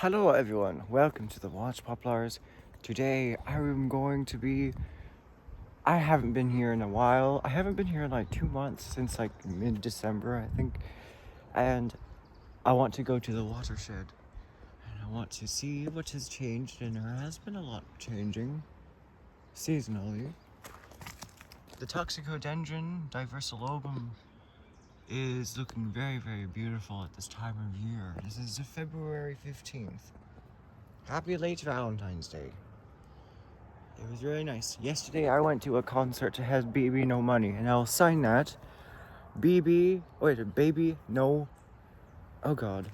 Hello everyone, welcome to the Watch Poplars. Today I haven't been here in a while. I haven't been here in like 2 months, since like mid-December I think. And I want to go to the watershed. And I want to see what has changed, and there has been a lot changing seasonally. The Toxicodendron diversilobum is looking very, very beautiful at this time of year. This is February 15th. Happy late Valentine's Day. It was really nice. Yesterday I went to a concert that has Baby No Money, and I'll sign that. Baby No. Oh god.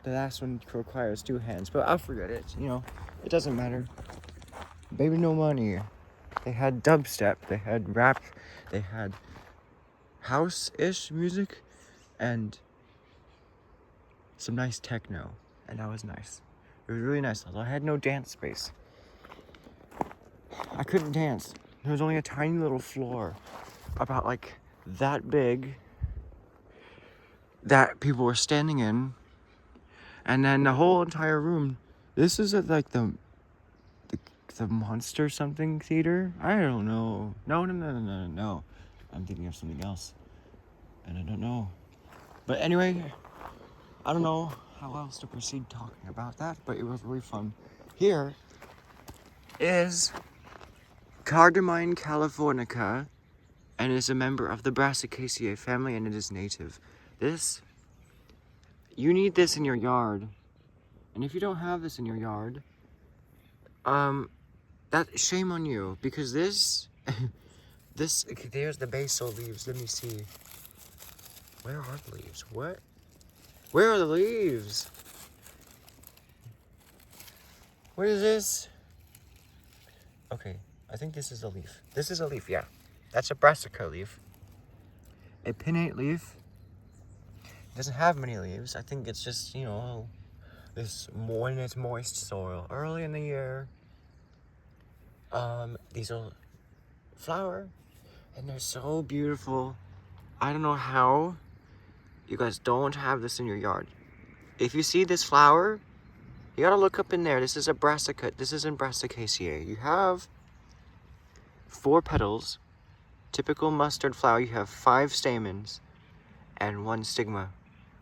The last one requires 2 hands, but I'll forget it, it doesn't matter. Baby No Money. They had dubstep, they had rap, they had house-ish music, and some nice techno, and that was nice. It was really nice, although I had no dance space. I couldn't dance. There was only a tiny little floor, about like that big, that people were standing in, and then the whole entire room. This is at like the Monster something theater. I don't know. No. I'm thinking of something else, and I don't know. But anyway, I don't know how else to proceed talking about that, but it was really fun. Here is Cardamine californica, and is a member of the Brassicaceae family, and it is native. You need this in your yard. And if you don't have this in your yard, shame on you, because there's the basal leaves. Let me see. Where are the leaves? What? Where are the leaves? What is this? Okay, I think this is a leaf. This is a leaf, yeah. That's a brassica leaf. A pinnate leaf. It doesn't have many leaves. I when it's moist soil. Early in the year. These will flower, and they're so beautiful. I don't know how you guys don't have this in your yard. If you see this flower, you gotta look up in there. This is a brassica. This is in Brassicaceae. You have 4 petals. Typical mustard flower. You have 5 stamens and 1 stigma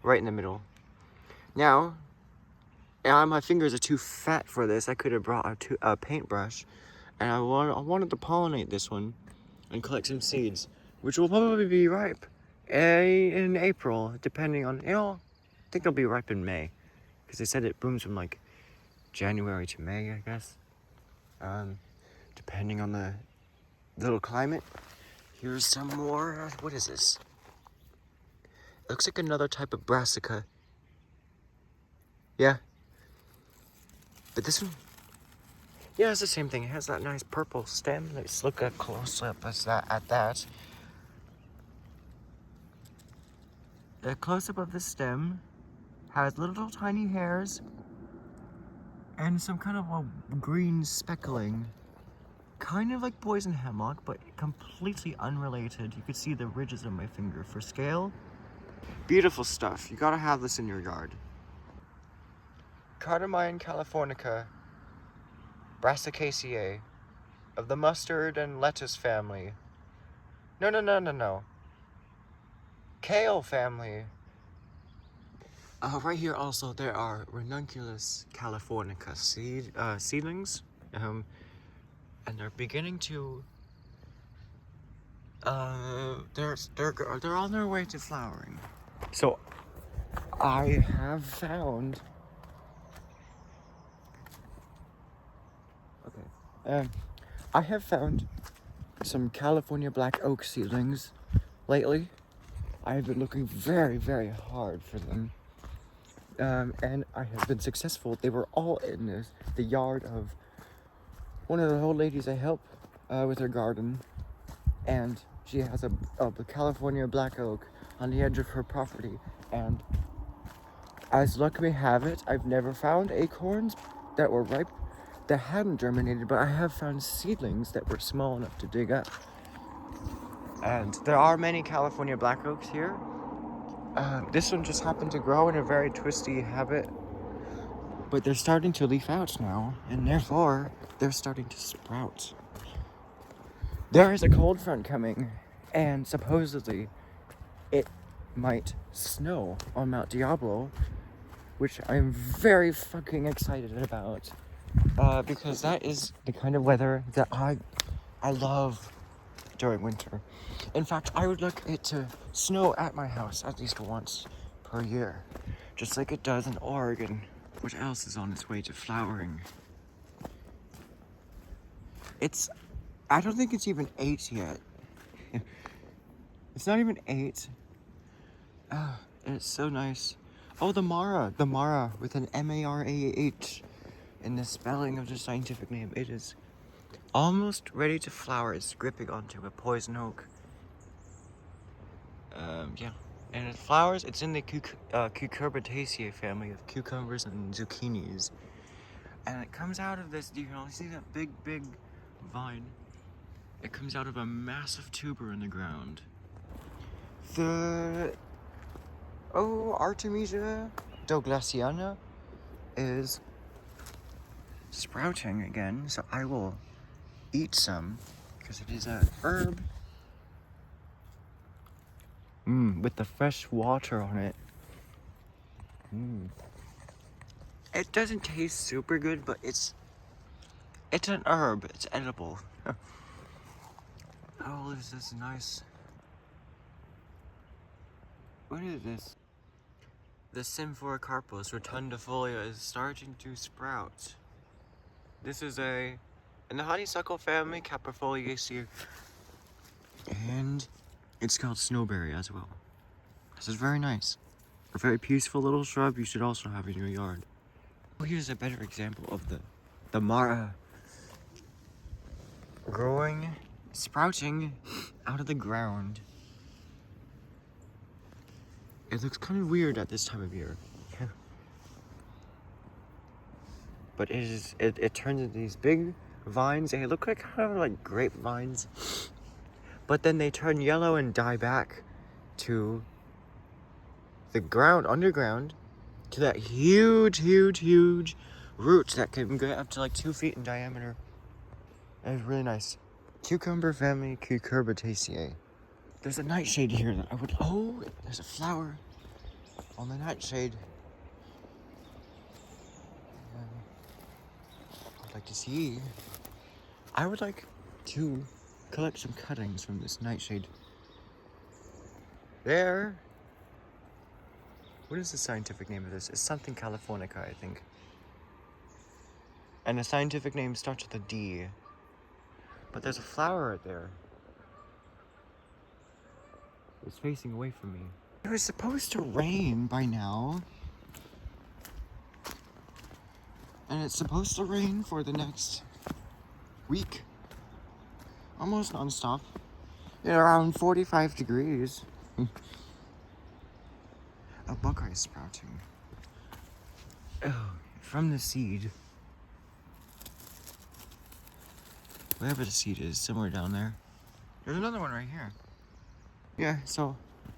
right in the middle. Now, my fingers are too fat for this. I could have brought a paintbrush, and I wanted to pollinate this one and collect some seeds, which will probably be ripe in April, depending on, I think they'll be ripe in May, because they said it blooms from like January to May, I guess, depending on the little climate. Here's some more. What is this? It looks like another type of brassica. Yeah. But this one, yeah, it's the same thing. It has that nice purple stem. Let's look at close up at that. The close-up of the stem has little tiny hairs and some kind of a green speckling. Kind of like poison hemlock, but completely unrelated. You could see the ridges on my finger. For scale, beautiful stuff. You gotta have this in your yard. Cardamine californica, Brassicaceae, of the mustard and lettuce family. No. Kale family. Right here also there are Ranunculus californica seedlings, and they're beginning to they're on their way to flowering. So I have found some California black oak seedlings lately. I have been looking very, very hard for them. And I have been successful. They were all in the yard of one of the old ladies I help with her garden. And she has a California black oak on the edge of her property. And as luck may have it, I've never found acorns that were ripe that hadn't germinated, but I have found seedlings that were small enough to dig up. And there are many California black oaks here. This one just happened to grow in a very twisty habit, But they're starting to leaf out now, and therefore they're starting to sprout. There is a cold front coming, and supposedly it might snow on Mount Diablo, which I'm very fucking excited about, because that is the kind of weather that I love during winter. In fact, I would like it to snow at my house at least once per year, just like it does in Oregon. What else is on its way to flowering? I don't think it's even 8 yet. It's not even 8. Oh, it's so nice. Oh, the Mara with an M-A-R-A-H in the spelling of the scientific name. It is almost ready to flower. It's gripping onto a poison oak. Yeah. And it flowers. It's in the Cucurbitaceae family of cucumbers and zucchinis. And it comes out of this, you can only see that big vine. It comes out of a massive tuber in the ground. The Artemisia douglassiana is sprouting again, so I will eat some because it is a herb. With the fresh water on it. It doesn't taste super good, but it's an herb. It's edible. Oh, this is nice. What is this? The Symphoricarpus rotundifolia is starting to sprout. This is in the honeysuckle family, Caprifoliaceae, and it's called snowberry as well. This is very nice. A very peaceful little shrub you should also have in your yard. Oh, here's a better example of the Mara sprouting out of the ground. It looks kind of weird at this time of year. But it turns into these big vines. They look like kind of like grapevines. But then they turn yellow and die back to the ground, underground, to that huge root that can get up to like 2 feet in diameter. And it's really nice. Cucumber family Cucurbitaceae. There's a nightshade here that there's a flower on the nightshade. I'd like to see. I would like to collect some cuttings from this nightshade. There. What is the scientific name of this? It's something californica, I think. And the scientific name starts with a D. But there's a flower right there. It's facing away from me. It was supposed to rain by now. And it's supposed to rain for the next week. Almost non-stop. Around 45 degrees. A buckeye is sprouting. Oh, from the seed. Wherever the seed is, somewhere down there. There's another one right here. Yeah, so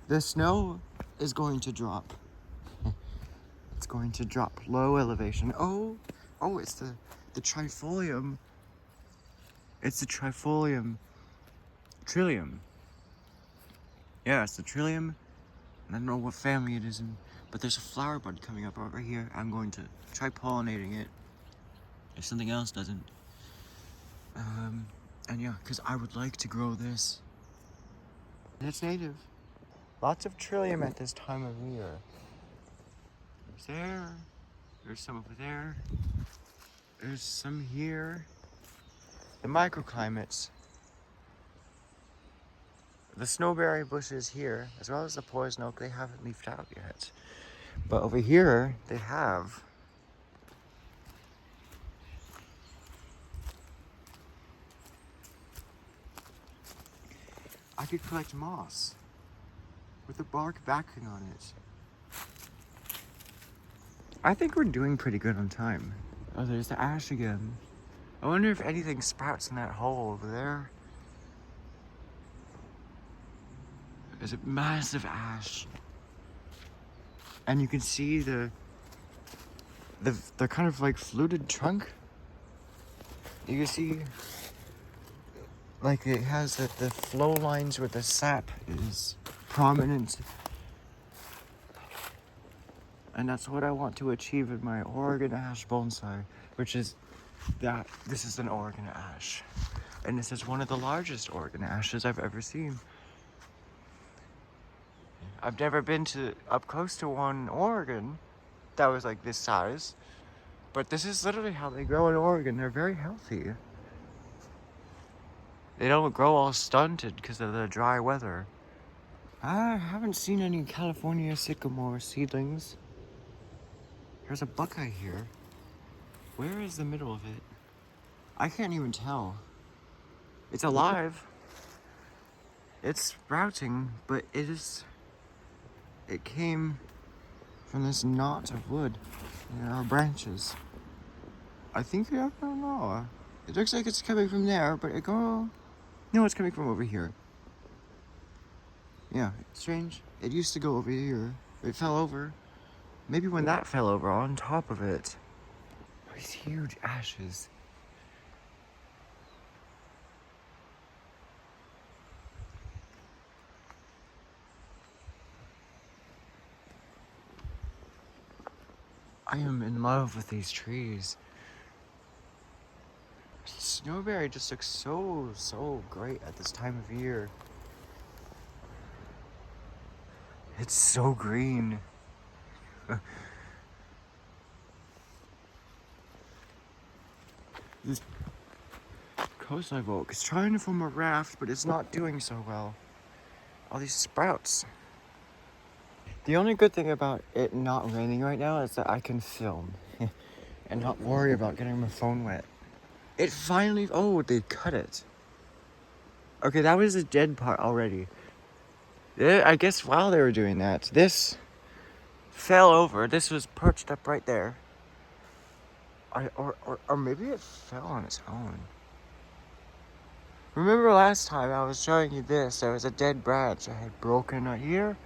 the snow is going to drop. It's going to drop low elevation. Oh, it's the trifolium. It's the trifolium trillium. Yeah, it's the trillium. I don't know what family it is in, but there's a flower bud coming up right here. I'm going to try pollinating it if something else doesn't. And yeah, because I would like to grow this. And it's native. Lots of trillium at this time of year. There's there. There's some over there. There's some here. The microclimates. The snowberry bushes here, as well as the poison oak, they haven't leafed out yet. But over here, they have. I could collect moss with the bark backing on it. I think we're doing pretty good on time. Oh, there's the ash again. I wonder if anything sprouts in that hole over there. There's a massive ash. And you can see the the kind of like fluted trunk. You can see like it has the flow lines where the sap is prominent. And that's what I want to achieve in my Oregon ash bonsai, which is that this is an Oregon ash. And this is one of the largest Oregon ashes I've ever seen. I've never been to up close to one in Oregon that was like this size. But this is literally how they grow in Oregon. They're very healthy. They don't grow all stunted because of the dry weather. I haven't seen any California sycamore seedlings. There's a buckeye here. Where is the middle of it? I can't even tell. It's alive. It's sprouting, but it came from this knot of wood. There are branches. I think, I don't know. It looks like it's coming from there, but no, it's coming from over here. Yeah, it's strange. It used to go over here. It fell over. Maybe when that fell over on top of it. These huge ashes. I am in love with these trees. Snowberry just looks so great at this time of year. It's so green. This coastline oak is trying to form a raft, but it's not doing so well. All these sprouts. The only good thing about it not raining right now is that I can film and not worry about getting my phone wet. It finally, oh, they cut it. Okay, that was the dead part already. I guess while they were doing that, this fell over. This was perched up right there. Or maybe it fell on its own. Remember last time I was showing you this, there was a dead branch I had broken right here.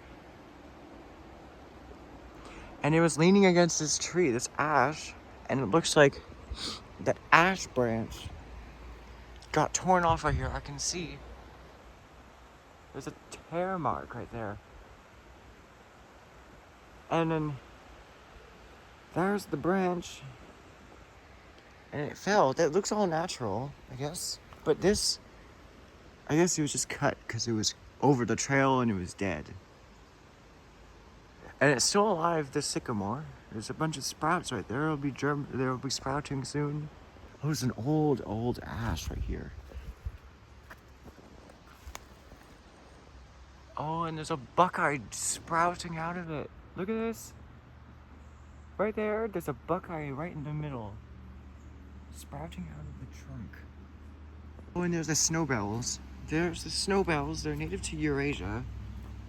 And it was leaning against this tree, this ash, and it looks like that ash branch got torn off of here. I can see there's a tear mark right there. And then there's the branch. And it fell. That looks all natural, I guess. But this, I guess it was just cut because it was over the trail and it was dead. And it's still alive, the sycamore. There's a bunch of sprouts right there. They'll be sprouting soon. Oh, there's an old ash right here. Oh, and there's a buckeye sprouting out of it. Look at this. Right there, there's a buckeye right in the middle. Sprouting out of the trunk. Oh, and there's the snowbells. There's the snowbells. They're native to Eurasia,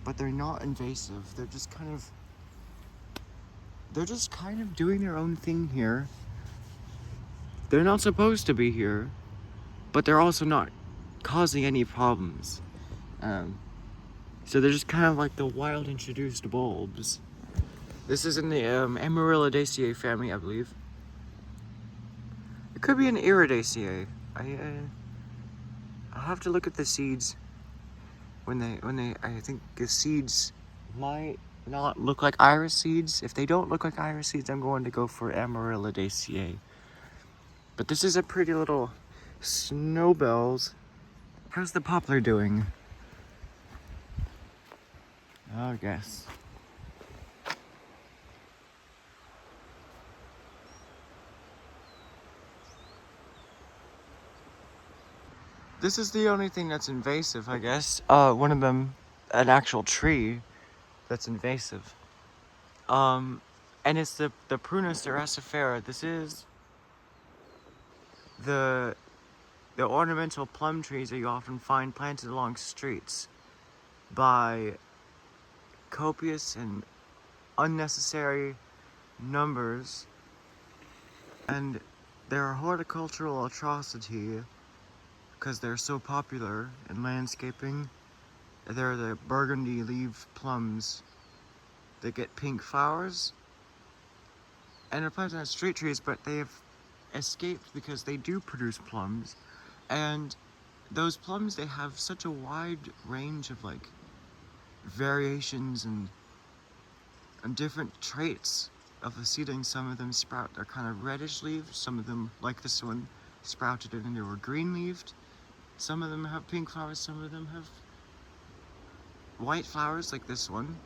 but they're not invasive. They're just kind of doing their own thing here. They're not supposed to be here, but they're also not causing any problems. So they're just kind of like the wild introduced bulbs. This is in the Amaryllidaceae family, I believe. It could be an Iridaceae. I'll have to look at the seeds I think the seeds might not look like iris seeds. If they don't look like iris seeds, I'm going to go for Amaryllidaceae. But this is a pretty little snowbells. How's the poplar doing? Oh, yes. This is the only thing that's invasive, I guess. One of them, an actual tree that's invasive. And it's the Prunus eracifera. This is the ornamental plum trees that you often find planted along streets by copious and unnecessary numbers. And they're a horticultural atrocity because they're so popular in landscaping. They're the burgundy leaf plums that get pink flowers. And they're planted as street trees, but they have escaped because they do produce plums. And those plums, they have such a wide range of like variations and different traits of the seedling. Some of them sprout, they're kind of reddish leaves. Some of them, like this one, sprouted and they were green leaved. Some of them have pink flowers, some of them have white flowers like this one.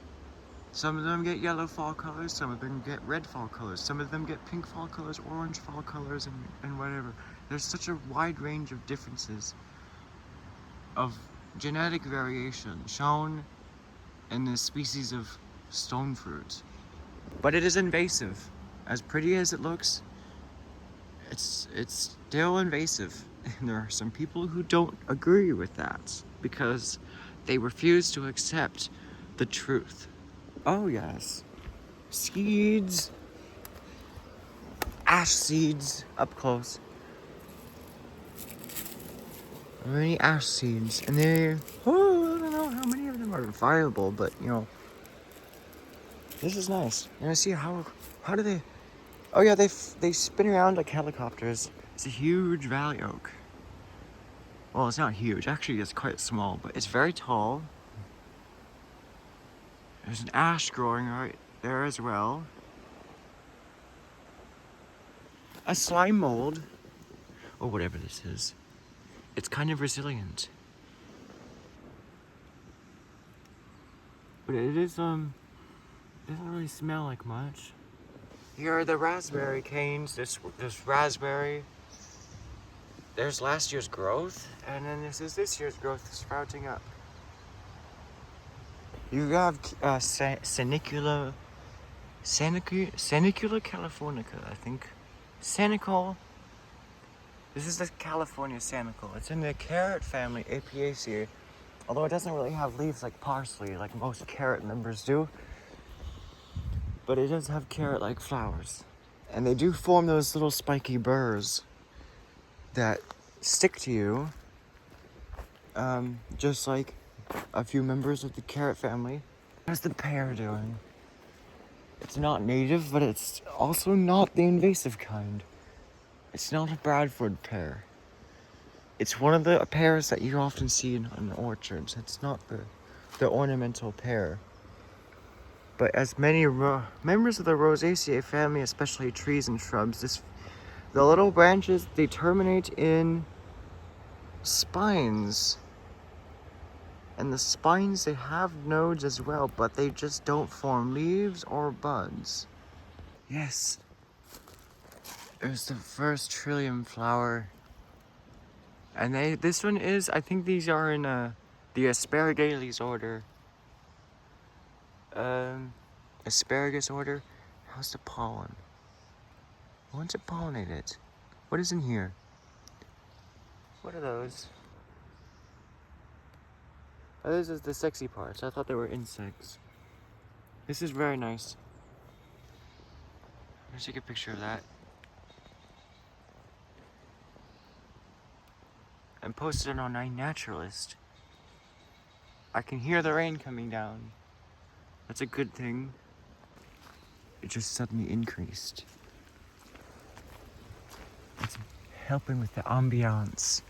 Some of them get yellow fall colors, some of them get red fall colors, some of them get pink fall colors, orange fall colors, and whatever. There's such a wide range of differences of genetic variation shown in this species of stone fruit. But it is invasive. As pretty as it looks, it's still invasive. And there are some people who don't agree with that because they refuse to accept the truth. Oh yes, seeds, ash seeds, up close. Many ash seeds, and I don't know how many of them are viable, but you know, this is nice. And I see how do they, oh yeah, they spin around like helicopters. It's a huge valley oak. Well, it's not huge, actually it's quite small, but it's very tall. There's an ash growing right there as well. A slime mold, or whatever this is. It's kind of resilient. But it is, doesn't really smell like much. Here are the raspberry canes. This raspberry. There's last year's growth, and then this is this year's growth sprouting up. You have Senicula californica, I think. Sanicle. This is the California sanicle. It's in the carrot family, Apiaceae. Although it doesn't really have leaves like parsley, like most carrot members do. But it does have carrot-like flowers. And they do form those little spiky burrs that stick to you. Just like a few members of the carrot family. How's the pear doing? It's not native, but it's also not the invasive kind. It's not a Bradford pear. It's one of the pears that you often see in orchards. It's not the ornamental pear. But as many members of the Rosaceae family, especially trees and shrubs, the little branches, they terminate in spines. And the spines, they have nodes as well, but they just don't form leaves or buds. Yes. There's the first trillium flower. And this one is, I think these are in the Asparagales order. Asparagus order. How's the pollen? I want to pollinate it. What is in here? What are those? Oh, those are the sexy parts. I thought they were insects. This is very nice. Let's take a picture of that. And post it on iNaturalist. I can hear the rain coming down. That's a good thing. It just suddenly increased. It's helping with the ambiance.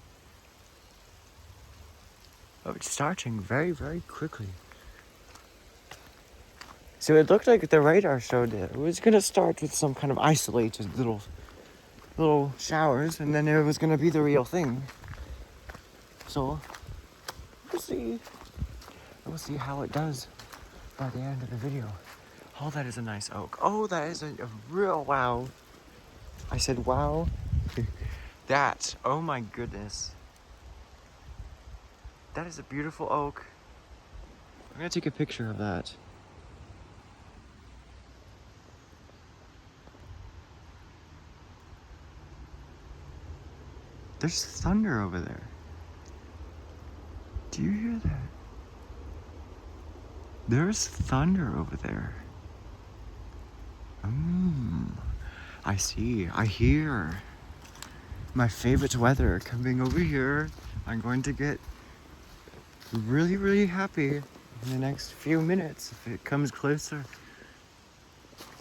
Oh, it's starting very, very quickly. So it looked like the radar showed it was gonna start with some kind of isolated little showers, and then it was gonna be the real thing. So we'll see. We'll see how it does by the end of the video. Oh, that is a nice oak. Oh, that is a real wow. I said wow. That, oh my goodness. That is a beautiful oak. I'm gonna take a picture of that. There's thunder over there. Do you hear that? There's thunder over there. I see, I hear. My favorite weather coming over here. I'm going to get really, really happy in the next few minutes if it comes closer.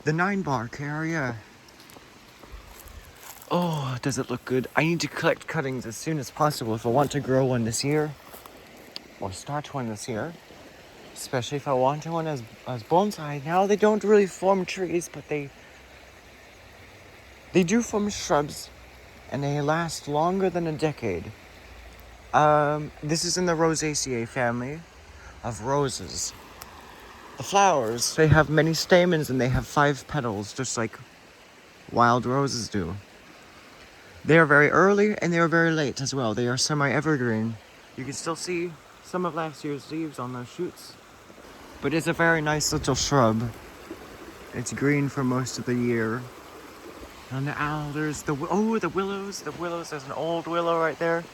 The 9 bark area. Oh, does it look good? I need to collect cuttings as soon as possible if I want to grow one this year. Or start one this year. Especially if I want one as bonsai. Now they don't really form trees, but they do form shrubs. And they last longer than a decade. This is in the Rosaceae family of roses. The flowers, they have many stamens and they have 5 petals, just like wild roses do. They are very early and they are very late as well. They are semi-evergreen. You can still see some of last year's leaves on those shoots. But it's a very nice little shrub. It's green for most of the year. And the alders, the willows. The willows, there's an old willow right there.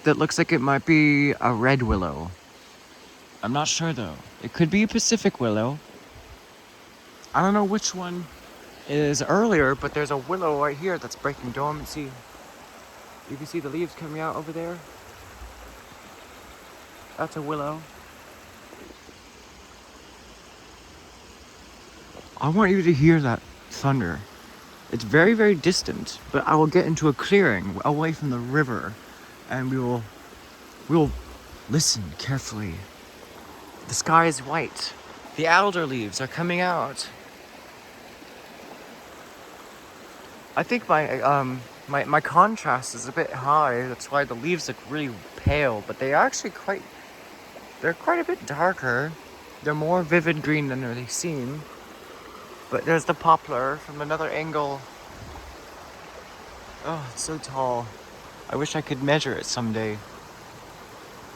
That looks like it might be a red willow. I'm not sure though. It could be a Pacific willow. I don't know which one is earlier, but there's a willow right here that's breaking dormancy. You can see the leaves coming out over there. That's a willow. I want you to hear that thunder. It's very, very distant, but I will get into a clearing away from the river and we will listen carefully. The sky is white. The alder leaves are coming out. I think my contrast is a bit high. That's why the leaves look really pale, but they're quite a bit darker. They're more vivid green than they seem. But there's the poplar from another angle. Oh, it's so tall. I wish I could measure it someday.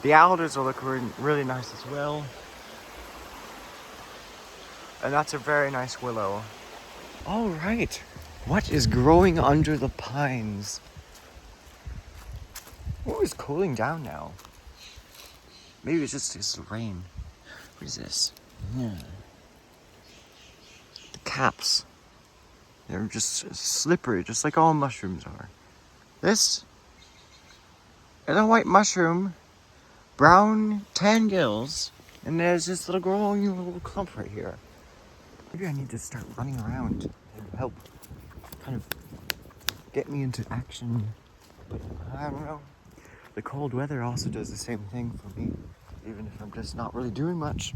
The alders will look really nice as well. And that's a very nice willow. All right. What is growing under the pines? Oh, it's cooling down now. Maybe it's just the rain. What is this? Yeah. The caps. They're just slippery, just like all mushrooms are. This is a white mushroom, brown tan gills, and there's this little growing little clump right here. Maybe I need to start running around and help kind of get me into action. But I don't know. The cold weather also does the same thing for me, even if I'm just not really doing much.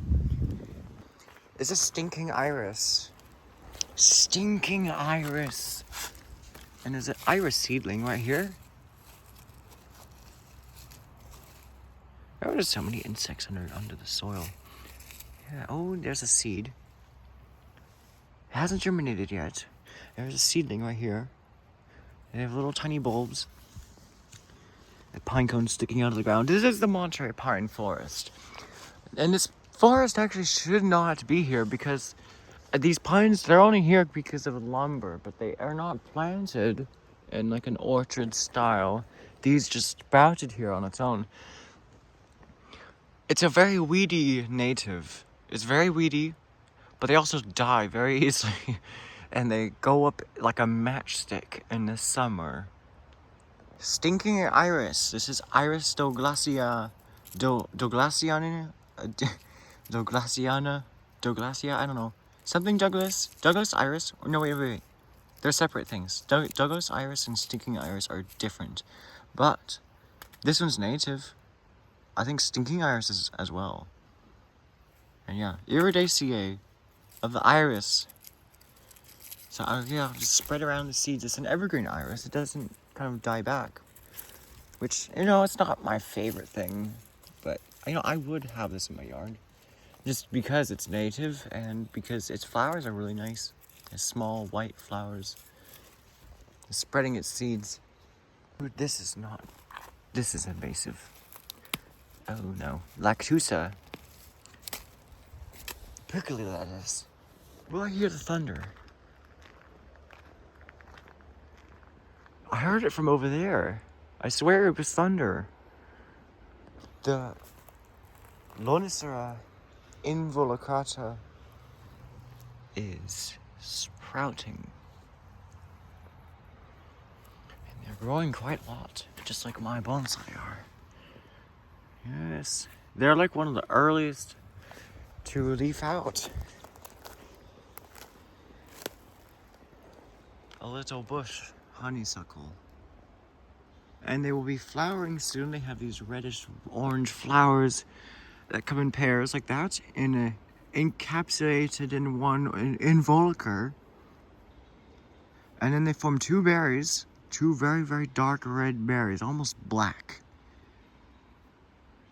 It's a stinking iris. Stinking iris. And there's an iris seedling right here. There are just so many insects under the soil. Yeah. Oh, there's a seed. It hasn't germinated yet. There's a seedling right here. They have little tiny bulbs. A pine cone sticking out of the ground. This is the Monterey pine forest. And this forest actually should not be here because these pines, they're only here because of lumber, but they are not planted in like an orchard style. These just sprouted here on its own. It's a very weedy native. It's very weedy, but they also die very easily. And they go up like a matchstick in the summer. Stinking iris. This is Iris Douglasia. Douglasia? I don't know. Something Douglas iris. No, wait. They're separate things. Douglas iris and stinking iris are different. But this one's native. I think stinking iris is as well. And yeah, iridaceae of the iris. So I'll just spread around the seeds. It's an evergreen iris. It doesn't kind of die back. Which, it's not my favorite thing. But, I would have this in my yard. Just because it's native and because its flowers are really nice. It's small white flowers. It's spreading its seeds. Dude, this is invasive. Oh no. Lactusa. Prickly lettuce. Will I hear the thunder? I heard it from over there. I swear it was thunder. The Lonicera involucrata is sprouting. And they're growing quite a lot, just like my bonsai are. Yes, they're like one of the earliest to leaf out. a little bush honeysuckle. And they will be flowering soon. They have these reddish orange flowers that come in pairs like that, encapsulated in one involucre. And then they form two berries, two very, very dark red berries, almost black.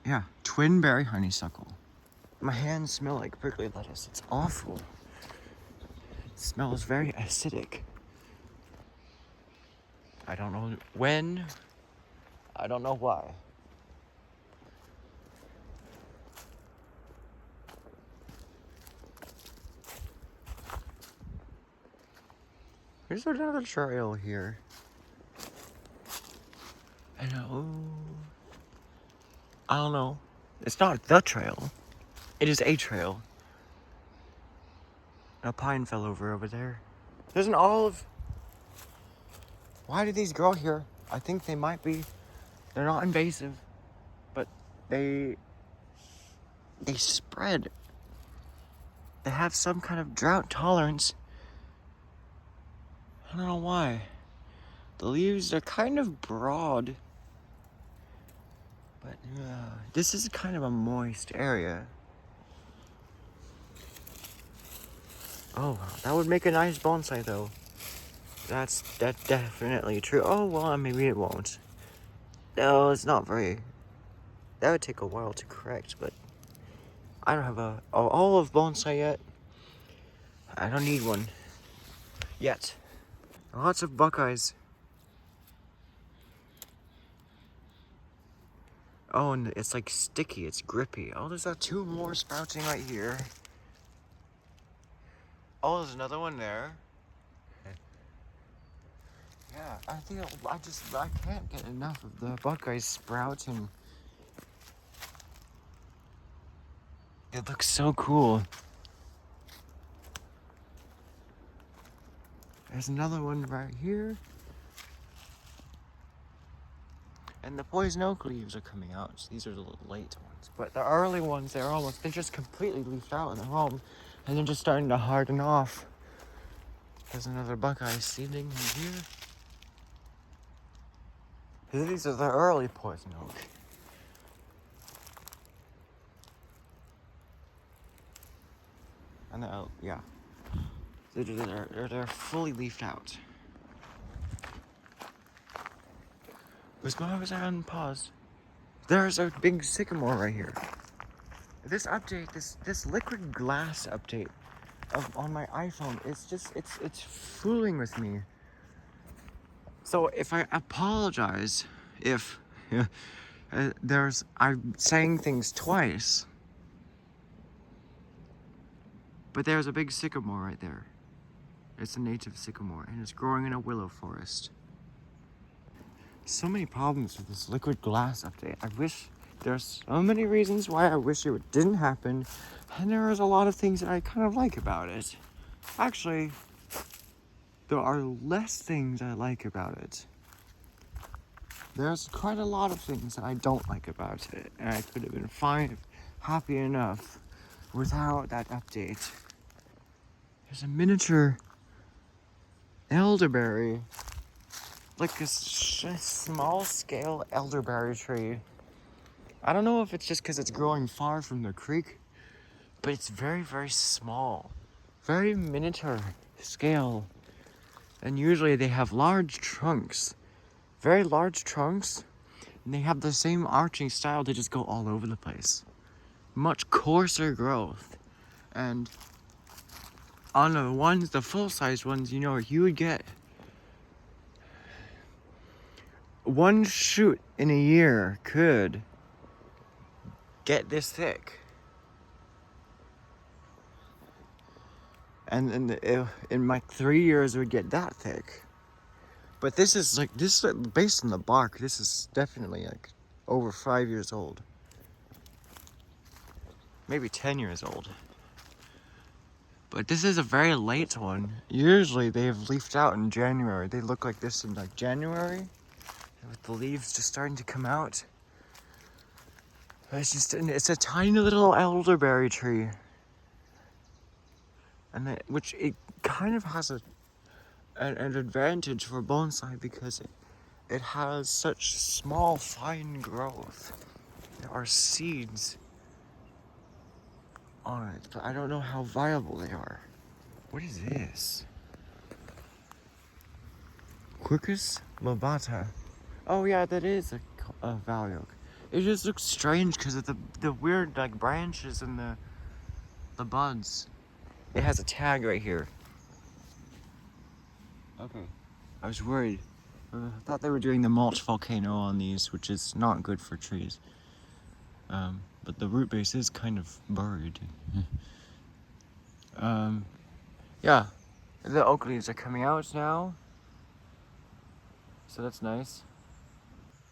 Yeah, twin berry honeysuckle. My hands smell like prickly lettuce. It's awful. It smells very acidic. I don't know when. I don't know why. There's another trail here. I don't know. It's not the trail. It is a trail. A pine fell over there. There's an olive. Why do these grow here? I think they might be. They're not invasive, but they spread. They have some kind of drought tolerance. I don't know why. The leaves are kind of broad, but this is kind of a moist area. Oh, that would make a nice bonsai though. That's definitely true. Oh, well, maybe it won't. No, it's not very. That would take a while to correct, but I don't have a olive bonsai yet. I don't need one yet. Lots of buckeyes. Oh, and it's like sticky, it's grippy. Oh, there's two more sprouting right here. Oh, there's another one there. Yeah, I can't get enough of the buckeyes sprouting. It looks so cool. There's another one right here. And the poison oak leaves are coming out. These are the late ones. But the early ones, they're just completely leafed out in the home. And they're just starting to harden off. There's another buckeye seedling in here. These are the early poison oak. And yeah. They're fully leafed out. Was I on pause? There's a big sycamore right here. This update, this liquid glass update on my iPhone, it's fooling with me. So if I apologize if I'm saying things twice, but there's a big sycamore right there. It's a native sycamore, and it's growing in a willow forest. So many problems with this liquid glass update. There's so many reasons why I wish it didn't happen, and there's a lot of things that I kind of like about it. Actually, there are less things I like about it. There's quite a lot of things that I don't like about it, and I could have been happy enough without that update. There's a miniature elderberry, like a small scale elderberry tree. I don't know if it's just because it's growing far from the creek, but it's very, very small, very miniature scale. And usually they have large trunks, very large trunks, and they have the same arching style. They just go all over the place. Much coarser growth. And on the full-size ones, you would get one shoot in a year could get this thick. And in like 3 years it would get that thick. But this is based on the bark, this is definitely like over 5 years old. Maybe 10 years old. But this is a very late one. Usually they have leafed out in January. They look like this in like January, with the leaves just starting to come out. It's a tiny little elderberry tree. And which it kind of has an advantage for bonsai because it has such small, fine growth. There are seeds on it, but I don't know how viable they are. What is this? Quercus lobata. Oh yeah, that is a valley oak. It just looks strange because of the weird like branches and the buds. It has a tag right here. Okay. I was worried. I thought they were doing the mulch volcano on these, which is not good for trees. But the root base is kind of buried. Yeah, the oak leaves are coming out now, so that's nice.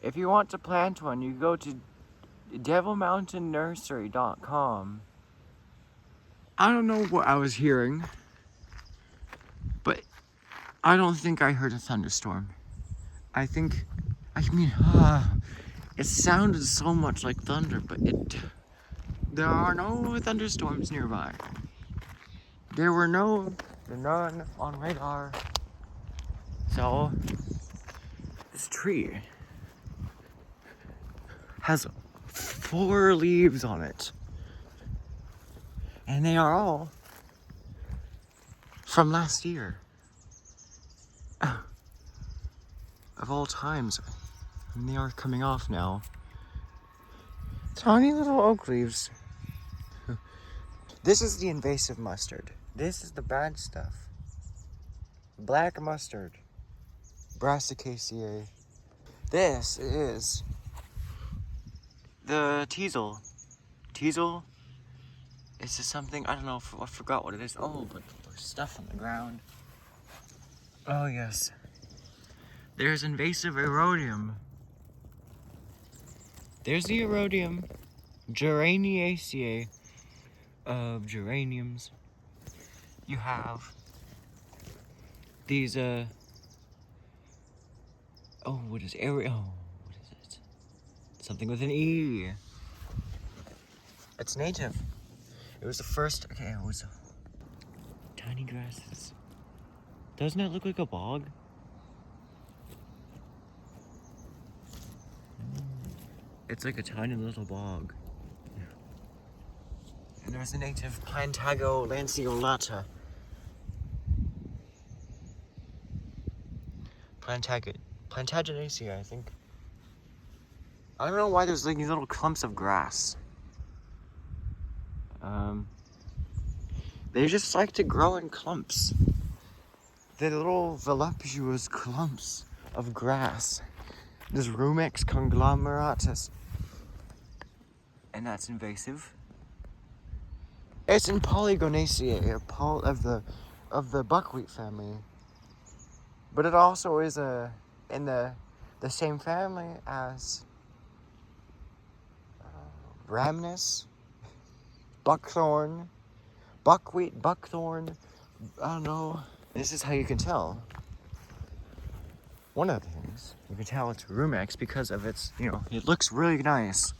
If you want to plant one, you go to devilmountainnursery.com. I don't know what I was hearing, but I don't think I heard a thunderstorm. I mean, it sounded so much like thunder, but there are no thunderstorms nearby. There were none on radar. So, this tree has 4 leaves on it. And they are all from last year. Of all times. And they are coming off now. Tiny little oak leaves. This is the invasive mustard. This is the bad stuff. Black mustard. Brassicaceae. This is the teasel. Teasel is just something, I don't know, I forgot what it is. Oh, but there's stuff on the ground. Oh, yes. There's invasive erodium. There's the erodium. Geraniaceae of geraniums. You have these, what is it? Something with an E. It's native. It was the first, it was tiny grasses. Doesn't that look like a bog? It's like a tiny little bog. And there's a native Plantago lanceolata. Plantagenaceae, I think. I don't know why there's like these little clumps of grass. They just like to grow in clumps. They're little voluptuous clumps of grass. There's Rumex conglomeratus. And that's invasive. It's in Polygonaceae, of the buckwheat family. But it also is in the same family as Rhamnus, buckthorn, buckwheat, buckthorn. I don't know. This is how you can tell. One of the things you can tell it's Rumex because of its, it looks really nice.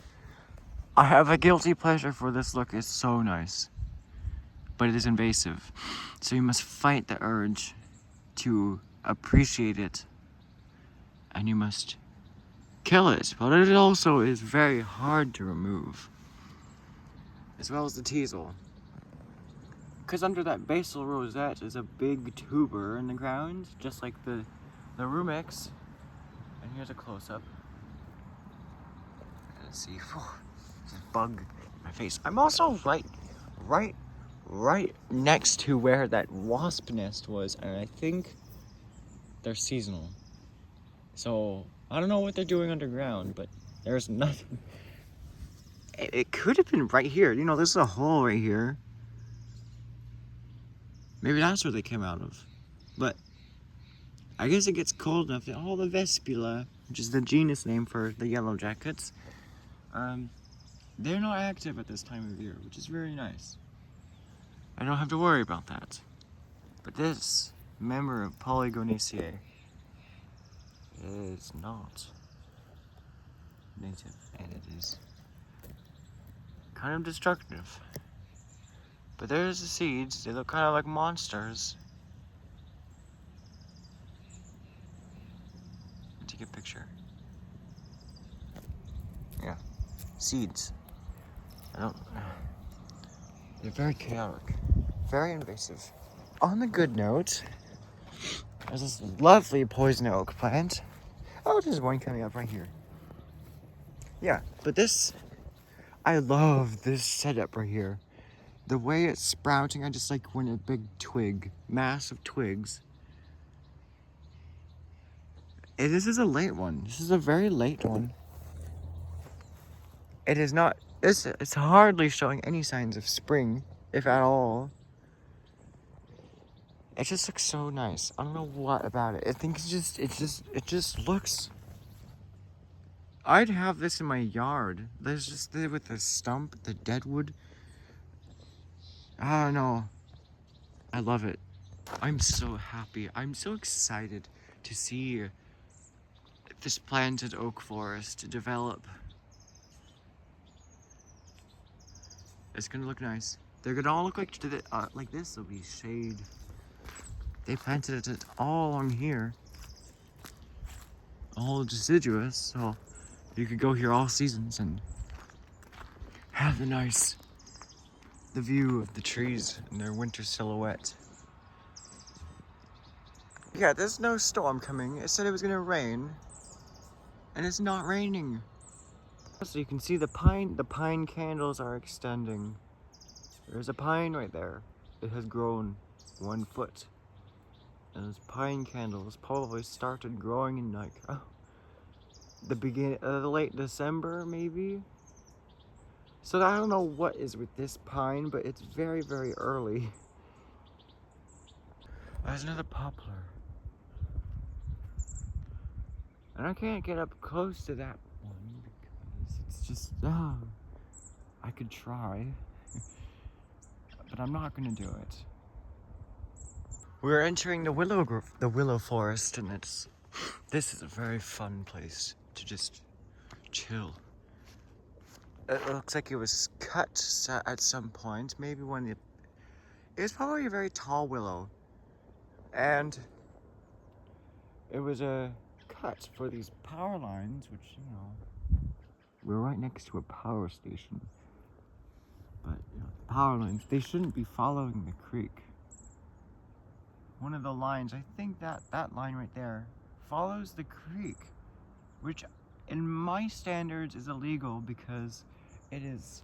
I have a guilty pleasure for this look. It's so nice. But it is invasive. So you must fight the urge to appreciate it. And you must kill it. But it also is very hard to remove. As well as the teasel. Because under that basal rosette is a big tuber in the ground. Just like the Rumex. And here's a close-up. Let's see. This bug in my face. I'm also right next to where that wasp nest was, and I think they're seasonal. So I don't know what they're doing underground, but there's nothing. It could have been right here. There's a hole right here. Maybe that's where they came out of. But I guess it gets cold enough that all the Vespula, which is the genus name for the yellow jackets, they're not active at this time of year, which is very nice. I don't have to worry about that. But this member of Polygonaceae is not native, and it is kind of destructive. But there's the seeds. They look kind of like monsters. take a picture. Yeah, seeds. I don't. They're very chaotic, very invasive. On the good note, there's this lovely poison oak plant. Oh, there's one coming up right here. Yeah, but this, I love this setup right here. The way it's sprouting, I just like when a big twig, mass of twigs. This is a late one. This is a very late one. It is not, it's hardly showing any signs of spring, if at all. It just looks so nice. I don't know what about it. I think it just looks. I'd have this in my yard. There's just with the stump, the deadwood. I don't know. I love it. I'm so happy. I'm so excited to see this planted oak forest develop. It's gonna look nice. They're gonna all look like this. There'll be shade. They planted it all along here, all deciduous, so you could go here all seasons and have the view of the trees and their winter silhouette. Yeah, there's no storm coming. It said it was gonna rain, and it's not raining. So you can see the pine candles are extending. There's a pine right there. It has grown 1 foot. And those pine candles probably started growing in like, the late December maybe. So I don't know what is with this pine, but it's very, very early. There's another poplar. And I can't get up close to that one because it's just, I could try, but I'm not gonna do it. We're entering the willow forest, and this is a very fun place to just chill. It looks like it was cut at some point, maybe it was probably a very tall willow, and it was a cut for these power lines, which, we're right next to a power station, but the power lines, they shouldn't be following the creek. One of the lines, I think that line right there follows the creek, which in my standards is illegal because it is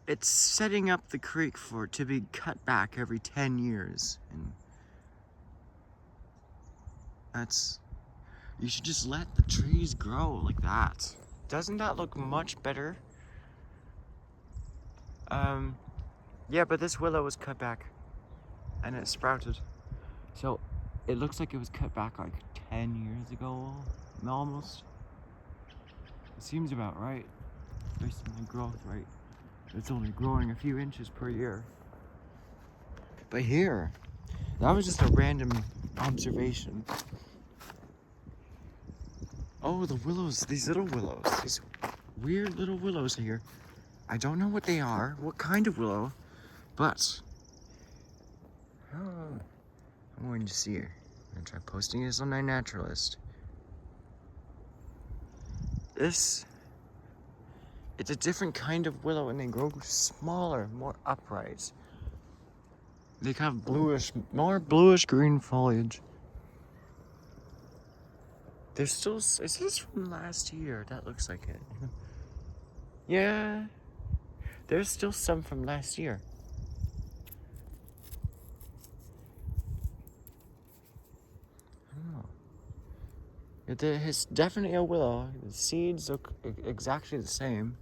it's setting up the creek to be cut back every 10 years. And you should just let the trees grow like that. Doesn't that look much better? Yeah, but this willow was cut back and it sprouted. So it looks like it was cut back like 10 years ago, almost. It seems about right, based on the growth rate. It's only growing a few inches per year. But here, that was just a random observation. Oh, the willows, these little willows, these weird little willows here. I don't know what they are, what kind of willow, but I'm going to see her. I'm gonna try posting this on iNaturalist. It's a different kind of willow, and they grow smaller, more upright. They have more bluish green foliage. There's still, is this from last year? That looks like it. Yeah, there's still some from last year. It's definitely a willow. The seeds look exactly the same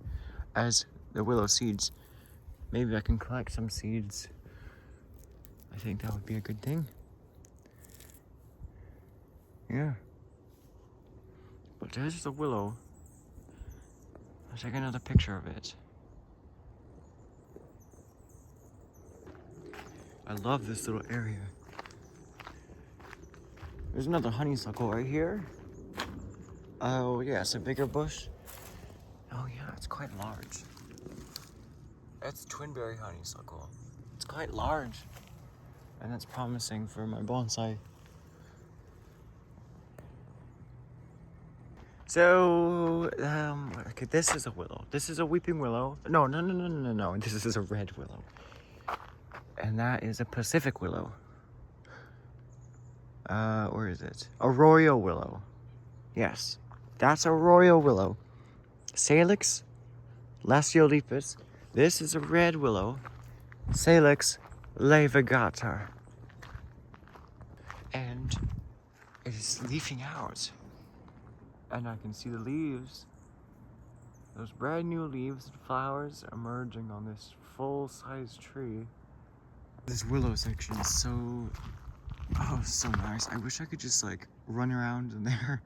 as the willow seeds. Maybe I can collect some seeds. I think that would be a good thing. Yeah. But there's the willow. I'll take another picture of it. I love this little area. There's another honeysuckle right here. Oh yeah, it's a bigger bush. Oh yeah, it's quite large. That's twinberry honeysuckle. It's quite large. And that's promising for my bonsai. So, okay, this is a willow. This is a weeping willow. No. This is a red willow. And that is a Pacific willow. Where is it? Arroyo willow. Yes, that's Arroyo willow. Salix laciolepis. This is a red willow. Salix laevigata. And it is leafing out. And I can see the leaves. Those brand new leaves and flowers emerging on this full-size tree. This willow section is so nice. I wish I could just like run around in there.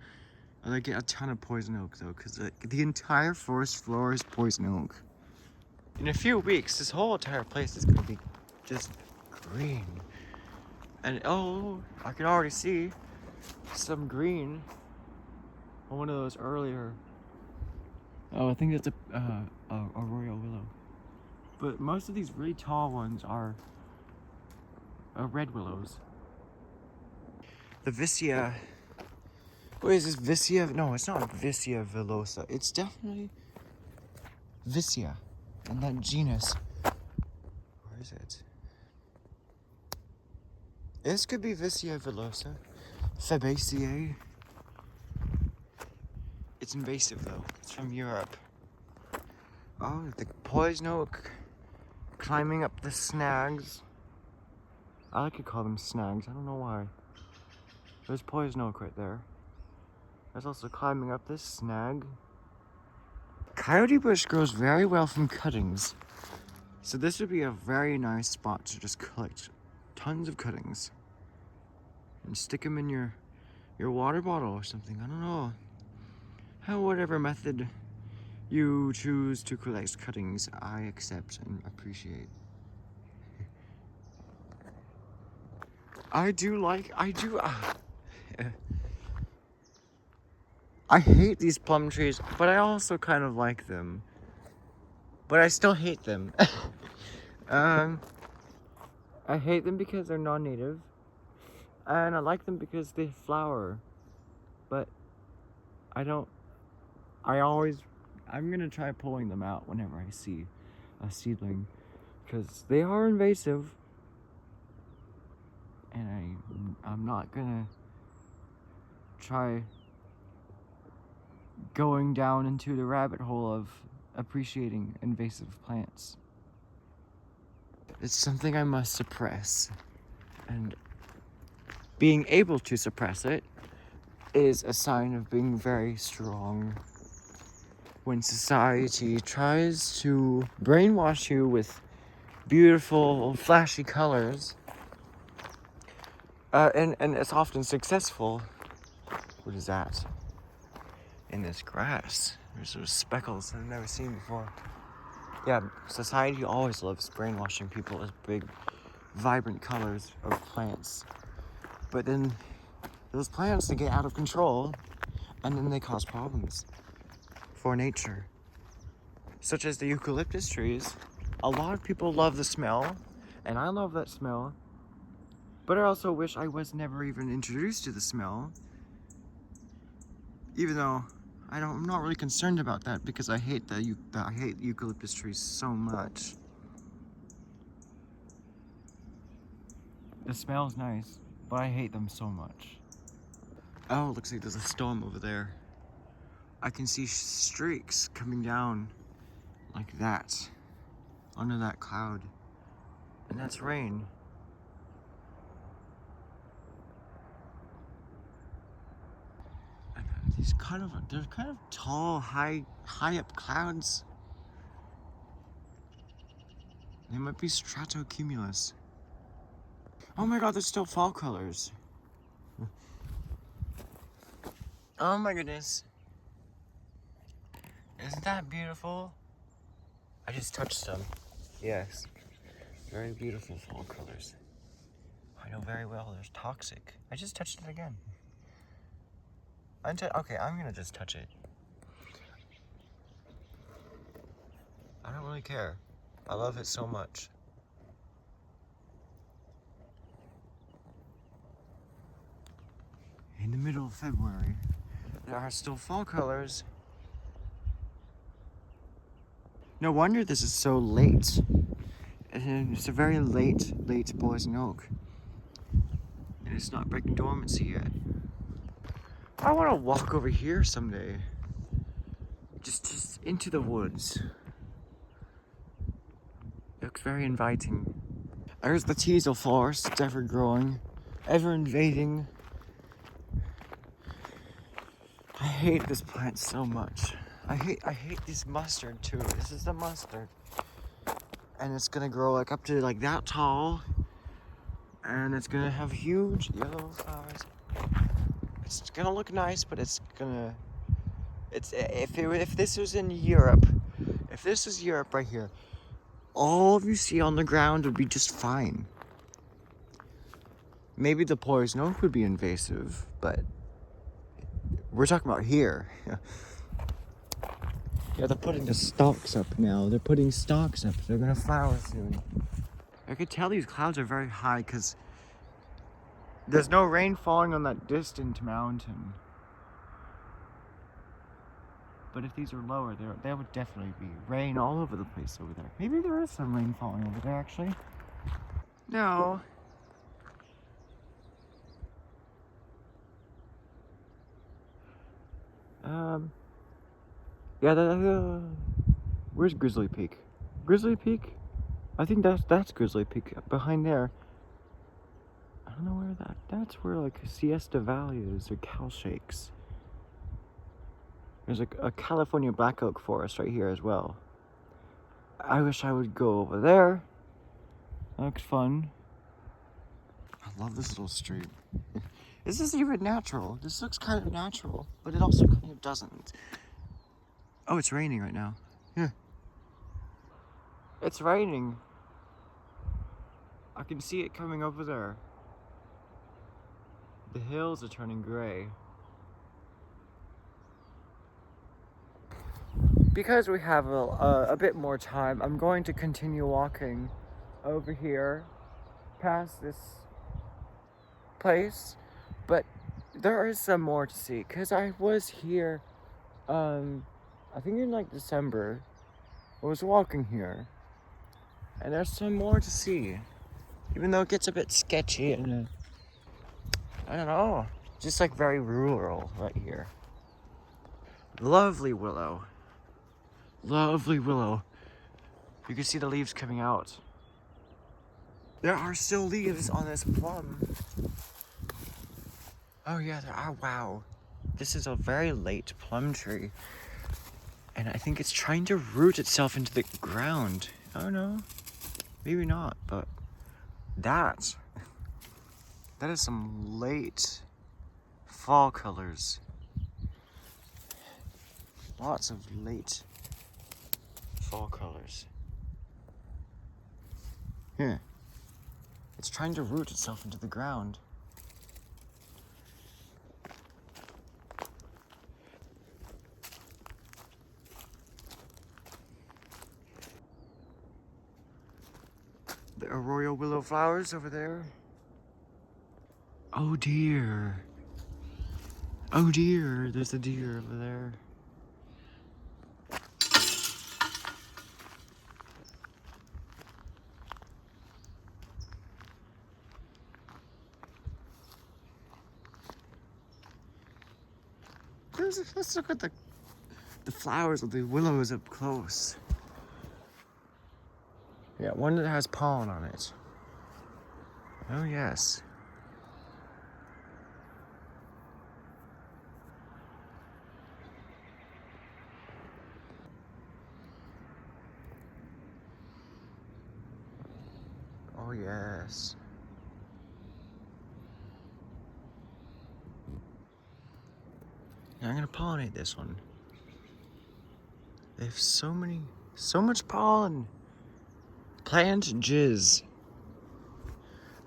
I like get a ton of poison oak though, because the entire forest floor is poison oak. In a few weeks, this whole entire place is gonna be just green. And oh, I can already see some green on one of those earlier. Oh, I think that's a royal willow. But most of these really tall ones are red willows. The Vicia. What is this? Vicia? No, it's not Vicia villosa. It's definitely Vicia in that genus. Where is it? This could be Vicia villosa. Fabaceae. It's invasive though. It's from Europe. Oh, the poison oak climbing up the snags. I like to call them snags. I don't know why. There's poison oak right there. There's also climbing up this snag. Coyote bush grows very well from cuttings. So this would be a very nice spot to just collect tons of cuttings. And stick them in your water bottle or something. I don't know. Whatever method you choose to collect cuttings, I accept and appreciate. I hate these plum trees, but I also kind of like them. But I still hate them. I hate them because they're non-native. And I like them because they flower. But I'm gonna try pulling them out whenever I see a seedling. Because they are invasive. And I'm not gonna try going down into the rabbit hole of appreciating invasive plants. It's something I must suppress. And being able to suppress it is a sign of being very strong. When society tries to brainwash you with beautiful, flashy colors, and it's often successful. What is that? In this grass, there's those speckles I've never seen before. Yeah, society always loves brainwashing people with big, vibrant colors of plants. But then those plants, they get out of control, and then they cause problems for nature. Such as the eucalyptus trees. A lot of people love the smell, and I love that smell. But I also wish I was never even introduced to the smell. Even though I'm not really concerned about that because I hate I hate eucalyptus trees so much. The smell's nice, but I hate them so much. Oh, looks like there's a storm over there. I can see streaks coming down like that, under that cloud, and that's rain. And they're kind of tall, high up clouds. They might be stratocumulus. Oh my god, there's still fall colors. Oh my goodness. Isn't that beautiful? I just touched some. Yes. Very beautiful fall colors. I know very well they're toxic. I just touched it again. Okay, I'm gonna just touch it. I don't really care. I love it so much. In the middle of February, There are still fall colors. No wonder this is so late. It's a very late poison oak. And it's not breaking dormancy yet. I want to walk over here someday. Just into the woods. It looks very inviting. There's the teasel forest. It's ever growing, ever invading. I hate this plant so much. I hate this mustard too. This is the mustard. And it's gonna grow like up to like that tall. And it's gonna have huge yellow flowers. It's gonna look nice, but it's if this was in Europe, if this was Europe right here, all you see on the ground would be just fine. Maybe the poison oak would be invasive, but we're talking about here. Yeah, they're putting the stalks up now. They're putting stalks up. They're gonna flower soon. I could tell these clouds are very high because there's no rain falling on that distant mountain. But if these are lower, there would definitely be rain all over the place over there. Maybe there is some rain falling over there, actually. No. Yeah, where's Grizzly Peak? Grizzly Peak? I think that's Grizzly Peak behind there. I don't know where that's where like Siesta Valley is, or Cal Shakes. There's a California black oak forest right here as well. I wish I would go over there. That looks fun. I love this little stream. This is even natural. This looks kind of natural, but it also kind of doesn't. Oh, it's raining right now. Yeah. It's raining. I can see it coming over there. The hills are turning gray. Because we have a bit more time, I'm going to continue walking over here past this place, but there is some more to see because I was here I think in like December. I was walking here and there's some more to see, even though it gets a bit sketchy and I don't know, just like very rural right here. Lovely willow. Lovely willow. You can see the leaves coming out. There are still leaves on this plum. Oh yeah, there are. Wow. This is a very late plum tree. And I think it's trying to root itself into the ground. I don't know. Maybe not, but that is some late fall colors. Lots of late fall colors. Here. It's trying to root itself into the ground. The arroyo willow flowers over there. Oh dear. Oh dear, there's a deer over there. Let's look at the flowers of the willows up close. Yeah, one that has pollen on it. Oh yes. Oh yes. Now I'm gonna pollinate this one. They have so much pollen. Plant jizz.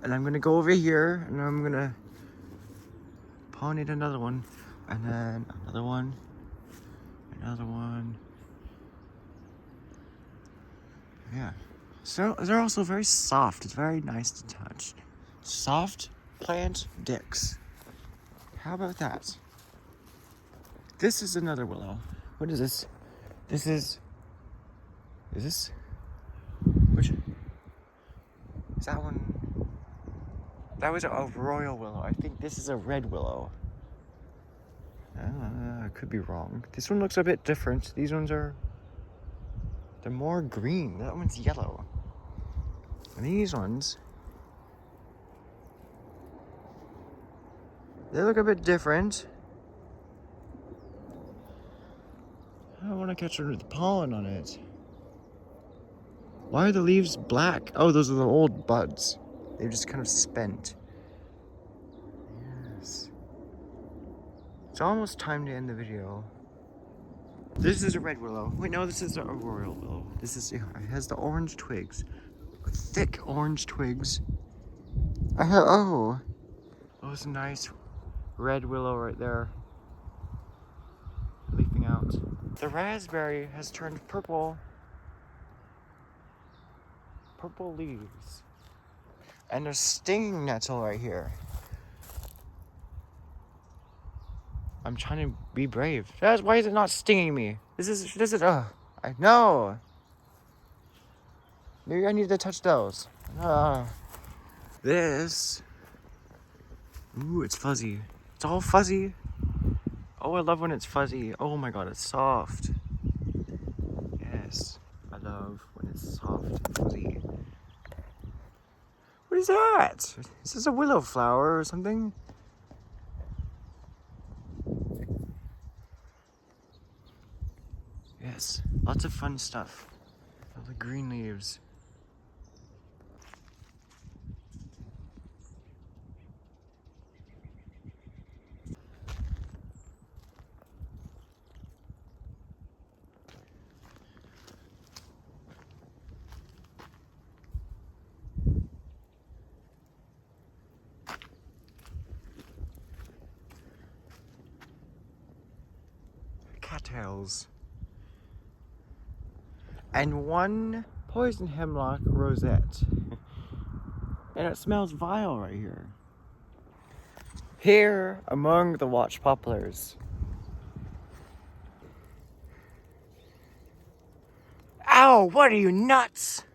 And I'm gonna go over here and I'm gonna pollinate another one. And then another one. Another one. Yeah. So they're also very soft. It's very nice to touch. Soft plant dicks. How about that? This is another willow. What is this? This is this? Which? Is that one? That was a royal willow. I think this is a red willow. I could be wrong. This one looks a bit different. These ones they're more green. That one's yellow. And these ones, they look a bit different. I don't want to catch the pollen on it. Why are the leaves black? Oh, those are the old buds. They're just kind of spent. Yes. It's almost time to end the video. This is a red willow. Wait, no, this is a royal willow. This is, it has the orange twigs. Thick orange twigs. Oh, it's a nice red willow right there. Leafing out. The raspberry has turned purple. Purple leaves. And there's stinging nettle right here. I'm trying to be brave. Why is it not stinging me? This is, I know. Maybe I need to touch those. This. Ooh, it's fuzzy. It's all fuzzy. Oh, I love when it's fuzzy. Oh my god, it's soft. Yes, I love when it's soft and fuzzy. What is that? Is this a willow flower or something? Yes, lots of fun stuff. All the green leaves. Cattails. And one poison hemlock rosette. And it smells vile right here. Here among the watch poplars. Ow, what are you, nuts?